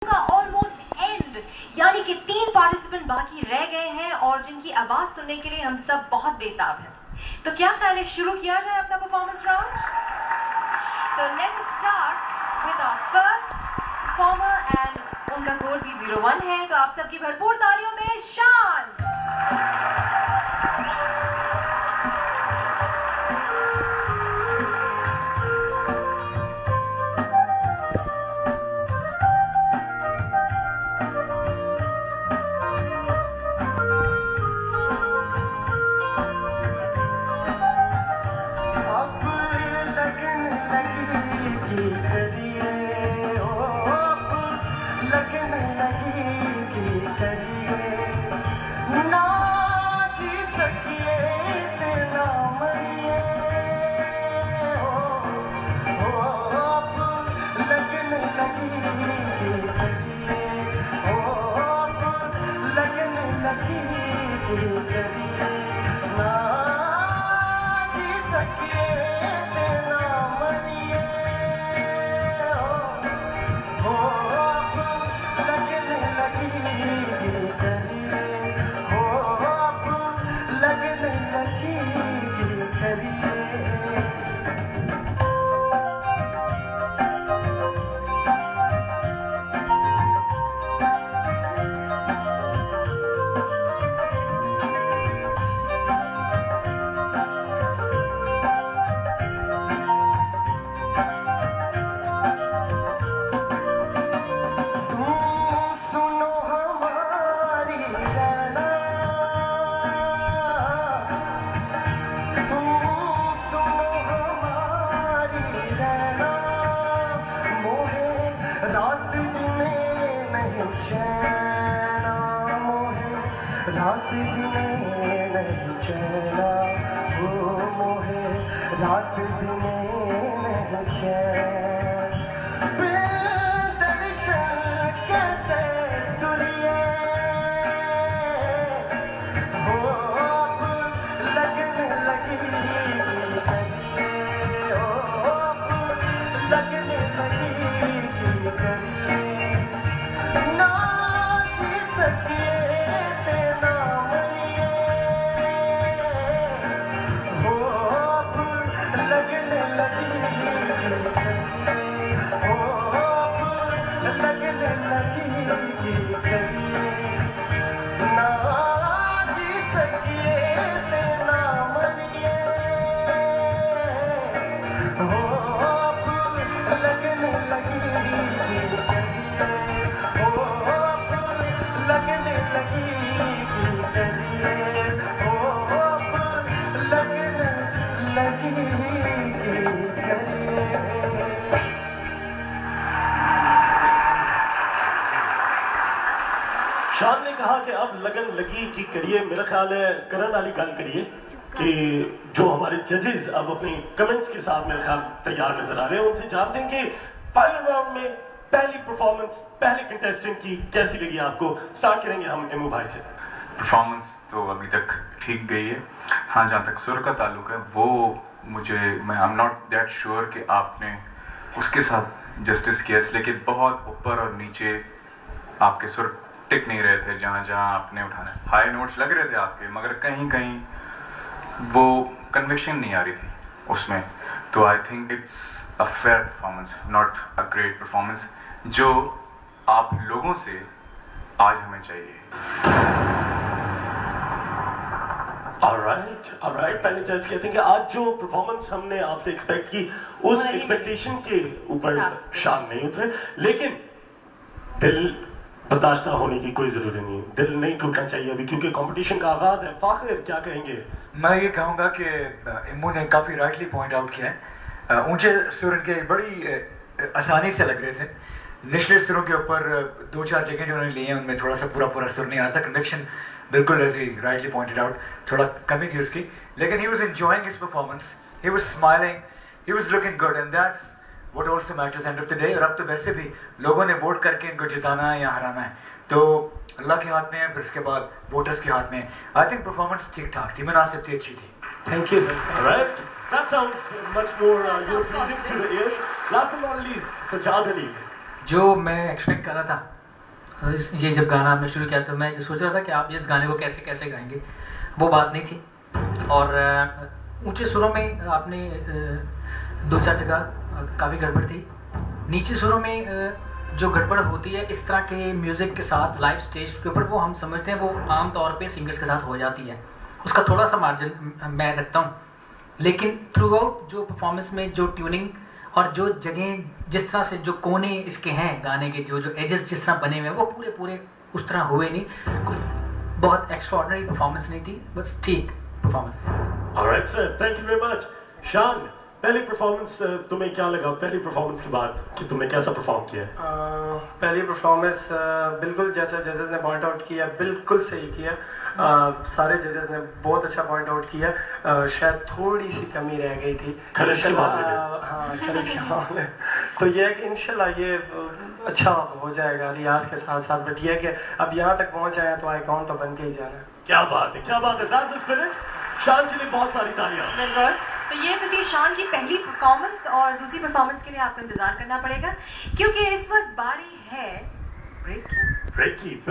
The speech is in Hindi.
का ऑलमोस्ट एंड, यानी कि 3 पार्टिसिपेंट बाकी रह गए हैं और जिनकी आवाज सुनने के लिए हम सब बहुत बेताब हैं। तो क्या ख्याल है शुरू किया जाए अपना परफॉर्मेंस राउंड? तो let's start with our first performer and उनका कोड भी 01 है, तो आप सबकी भरपूर तालियों में शान। रात दिने नहीं चैना वो मोहे, रात दिने नहीं चैन, बेदर्शन कैसे दुनिया हो अब लगने लगी, हो अब लगने लगी करिए ना जी सकिए शान ने कहा कि अब लगन लगी कि करिए। मेरा ख्याल है करण वाली गल करिए कि जो हमारे जजेस अब अपने कमेंट्स के साथ मेरे ख्याल तैयार नजर आ रहे हैं, उनसे जानते हैं कि फाइनल राउंड में पहली परफॉर्मेंस पहले कंटेस्टेंट की कैसी लगी आपको। स्टार्ट करेंगे हम एमू भाई से। परफॉर्मेंस तो अभी तक ठीक गई है। हाँ, जहाँ तक सुर का ताल्लुक है वो मैं I am not that sure कि आपने उसके साथ जस्टिस किया, लेकिन बहुत ऊपर और नीचे आपके सुर टिक नहीं रहे थे। जहाँ जहाँ आपने उठाने हाई नोट्स लग रहे थे आपके, मगर कहीं कहीं वो कन्विक्शन नहीं आ रही थी उसमें। तो I think it's a fair performance, not a great performance, जो आप लोगों से आज हमें चाहिए। ऑलराइट, पहले जज कहते हैं कि आज जो परफॉर्मेंस हमने आपसे एक्सपेक्ट की उस एक्सपेक्टेशन के ऊपर शान नहीं उतरे, लेकिन दिल बर्दाश्त होने की कोई जरूरत नहीं है, दिल नहीं टूटना चाहिए अभी, क्योंकि कंपटीशन का आगाज है। फाखिर क्या कहेंगे? मैं ये कहूँगा कि इम्मू ने काफ़ी राइटली पॉइंट आउट किया है। ऊंचे सुर के बड़ी आसानी से लग रहे थे, निचले सुरों के ऊपर 2-4 जगह जो उन्होंने लिए हैं उनमें थोड़ा सा पूरा सुर नहीं आता। कन्विक्शन बिल्कुल ऐसे राइटली पॉइंटेड आउट, थोड़ा कमी थी उसकी, लेकिन he was enjoying his performance, he was smiling, he was looking good, and that's what also matters end of the day। और अब तो वैसे भी लोगों ने वोट करके इनको जिताना है या हराना है, तो अल्लाह के हाथ में है, फिर उसके बाद वोटर्स के हाथ में है। आई थिंक परफॉर्मेंस ठीक ठाक थी, मुनासिब थी, अच्छी थी। Thank you sir. Right, that sounds much more your pleasing to the ears। Last but not least, Sajjad Ali. जो मैं एक्सपेक्ट कर रहा था ये जब गाना आपने शुरू किया तो मैं सोच रहा था कि आप इस गाने को कैसे कैसे गाएंगे, वो बात नहीं थी। और ऊंचे सुरों में आपने दो चार जगह काफ़ी गड़बड़ थी। नीचे सुरों में जो गड़बड़ होती है इस तरह के म्यूज़िक के साथ लाइव स्टेज के ऊपर, वो हम समझते हैं वो आम तौर पे सिंगर्स के साथ हो जाती है, उसका थोड़ा सा मार्जिन मैं रखता हूँ। लेकिन थ्रू आउट जो परफॉर्मेंस में जो ट्यूनिंग और जो जगह जिस तरह से जो कोने इसके हैं गाने के, जो एजेस जिस तरह बने हुए हैं, वो पूरे उस तरह हुए नहीं। बहुत एक्स्ट्राऑर्डिनरी परफॉर्मेंस नहीं थी, बस ठीक performance. Alright sir, thank you very much. शान, पहली परफॉर्मेंस तुम्हें क्या लगा पहली परफॉर्मेंस के बाद कि तुमने कैसा परफॉर्म किया? पहली परफॉर्मेंस बिल्कुल जैसा जजेस ने पॉइंट आउट किया, बिल्कुल सही किया। सारे जजेस ने बहुत अच्छा पॉइंट आउट किया। शायद थोड़ी सी कमी रह गई थी खर्च के मामले में। हाँ, खर्च के मामले। तो ये है कि इंशाल्लाह ये अच्छा हो जाएगा रियाज के साथ साथ। बट ये है कि अब यहाँ तक पहुँच आया तो आइकॉन तो बन के ही जाना है। क्या बात है, क्या बात है। That's the spirit. शान के लिए बहुत सारी तालियां। बिल्कुल। तो ये तो थी शान की पहली परफॉर्मेंस, और दूसरी परफॉर्मेंस के लिए आपको इंतजार करना पड़ेगा क्योंकि इस वक्त बारी है ब्रेक की।